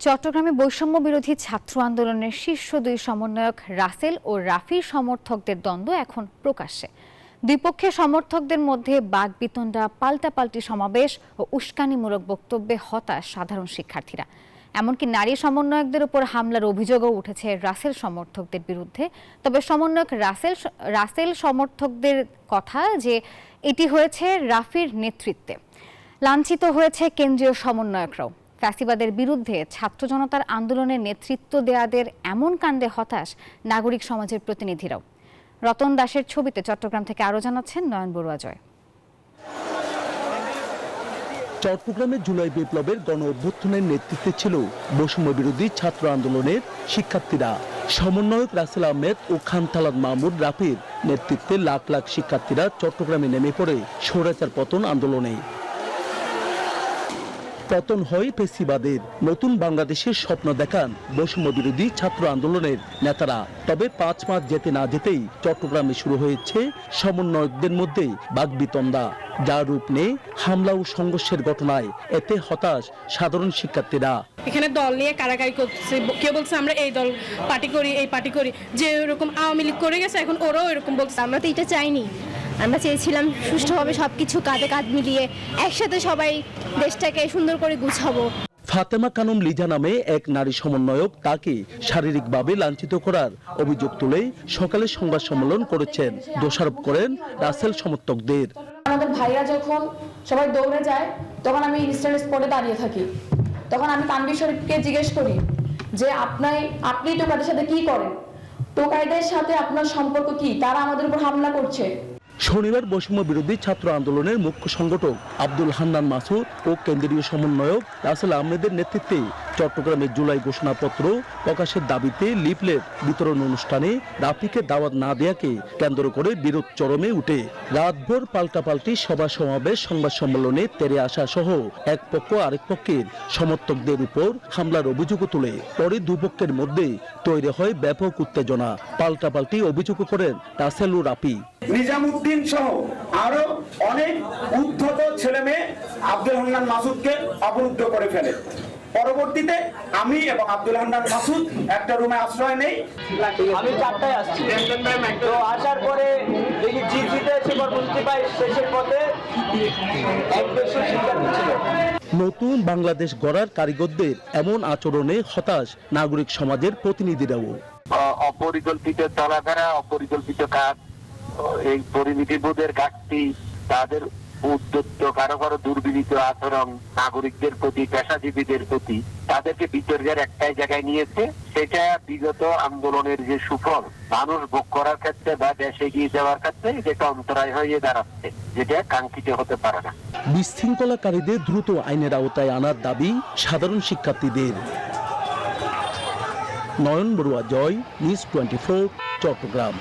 চট্টগ্রামে বৈষম্য বিরোধী ছাত্র আন্দোলনের শীর্ষ দুই সমন্বয়ক রাসেল ও রাফির সমর্থকদের দ্বন্দ্ব এখন প্রকাশ্যে। দুই পক্ষের সমর্থকদের মধ্যে বাকবিতণ্ডা, পাল্টাপাল্টি সমাবেশ ও উস্কানিমূলক বক্তব্যে হতাশ সাধারণ শিক্ষার্থীরা। এমনকি নারী সমন্বয়কদের উপর হামলার অভিযোগও উঠেছে রাসেল সমর্থকদের বিরুদ্ধে। তবে সমন্বয়ক রাসেল সমর্থকদের কথা যে এটি হয়েছে রাফির নেতৃত্বে। লাঞ্ছিত হয়েছে কেন্দ্রীয় সমন্বয়করাও। ফ্যাসিবাদের বিরুদ্ধে ছাত্র জনতার আন্দোলনের নেতৃত্ব দেয়াদের এমন কাণ্ডে হতাশ নাগরিক সমাজের প্রতিনিধিরাও। রতন দাসের ছবিতে চট্টগ্রাম থেকে আরও জানাচ্ছেন নয়ন বড়ুয়া জয়। চট্টগ্রামে জুলাই বিপ্লবের গণ অভ্যুত্থানের নেতৃত্বে ছিল বৈষম্য বিরোধী ছাত্র আন্দোলনের শিক্ষার্থীরা। সমন্বয়ক রাসেল আহমেদ ও খান তালাত মাহমুদ রাফির নেতৃত্বে লাখ লাখ শিক্ষার্থীরা চট্টগ্রামে নেমে পড়ে স্বৈরাচার পতন আন্দোলনে। পতন হয় ফ্যাসিবাদের, নতুন বাংলাদেশের স্বপ্ন দেখান বৈষম্য বিরোধী ছাত্র আন্দোলনের নেতারা। তবে 5 মাস যেতে না যেতেই চট্টগ্রামে শুরু হয়েছে সমন্বয়কদের মধ্যে বাকবিতণ্ডা, যার রূপ নেয় হামলা ও সংঘর্ষের ঘটনায়। এতে হতাশ সাধারণ শিক্ষার্থীরা। এখানে দল নিয়ে কারাকারি করছে, কেউ বলছে আমরা এই দল পার্টি করি, এই পার্টি করি, যে এরকম আওয়ামী লীগ করে গেছে এখন ওরাও এরকম বলছে। আমরা তো এটা চাইনি, আমরা চেয়েছিলাম সুষ্ঠুভাবে সবকিছু কাঁধে কাঁধ মিলিয়ে একসাথে সবাই দেশটাকে সুন্দর করে গুছাবো। ফাতেমা খানম লিজা নামে এক নারী সমন্বয়ক তাকে শারীরিকভাবে লাঞ্ছিত করার অভিযোগ তুলে সকালে সংবাদ সম্মেলন করেছেন। দোষারোপ করেন রাসেল সমর্থকদের। আমাদের ভাইরা যখন সবাই দৌড়ে যায় তখন আমি ইনস্ট্যান্ট স্পটে দাঁড়িয়ে থাকি। তখন আমি তানভীর শরীফকে জিজ্ঞেস করি যে আপনি টোকাইদের সাথে কি করেন, টোকাইদের সাথে আপনার সম্পর্ক কি, তারা আমাদের উপর হামলা করছে। শনিবার বৈষম্য বিরোধী ছাত্র আন্দোলনের মুখ্য সংগঠক আব্দুল হান্নান মাসুদ ও কেন্দ্রীয় সমন্বয়ক রাসেল আহমেদের নেতৃত্বে চট্টগ্রামে জুলাই ঘোষণাপত্র প্রকাশের দাবিতে লিফলেট বিতরণ অনুষ্ঠানে রাফিকে দাওয়াত না দেয়াকে কেন্দ্র করে বিরোধ চরমে উঠে। রাতভর পাল্টাপাল্টি সভা সমাবেশ, সংবাদ সম্মেলনে তেরে আসা সহ এক পক্ষ আরেক পক্ষের সমর্থকদের উপর হামলার অভিযোগ তুলে পরে দুপক্ষের মধ্যে তৈরি হয় ব্যাপক উত্তেজনা। পাল্টাপাল্টি অভিযোগ করেন রাসেল ও রাফি। নিজামুদ্দিন সহ আরো অনেক উদ্ধত ছেলে মেয়ে আব্দুল হান্নান মাসুদকে অবরুদ্ধ করে ফেলে। পরবর্তীতে আমি এবং আব্দুল হান্নান মাসুদ একটা রুমে আশ্রয় নেই। আমি 4টায় আসছি, তো আসার পরে দেখি জিপিতে এসে কর্মসূচি পাই, শেষের পথে এক দেশের শিক্ষার্থী ছিল। নতুন বাংলাদেশ গড়ার কারিগরদের এমন আচরণে হতাশ নাগরিক সমাজের প্রতিনিধিরাও। অপরিকল্পিত চলাফেরা, অপরিকল্পিত কাজ, এই পরিমিতিবোধের ঘাটতি, তাদের উদ্যত কারো কারো দুর্বিনীত আচরণ নাগরিকদের প্রতি, পেশাজীবীদের প্রতি, তাদেরকে বিতর্কের একটাই জায়গায় নিয়েছে। সেটা বিগত আন্দোলনের যে সুফল মানুষ ভোগ করার ক্ষেত্রে বা দেশে এগিয়ে যাওয়ার ক্ষেত্রে যেটা অন্তরায় হয়ে দাঁড়াচ্ছে, যেটা কাঙ্ক্ষিত হতে পারে না। বিশৃঙ্খলাকারীদের দ্রুত আইনের আওতায় আনার দাবি সাধারণ শিক্ষার্থীদের। নয়ন বড়ুয়া জয়, নিউজ 24, চট্টগ্রাম।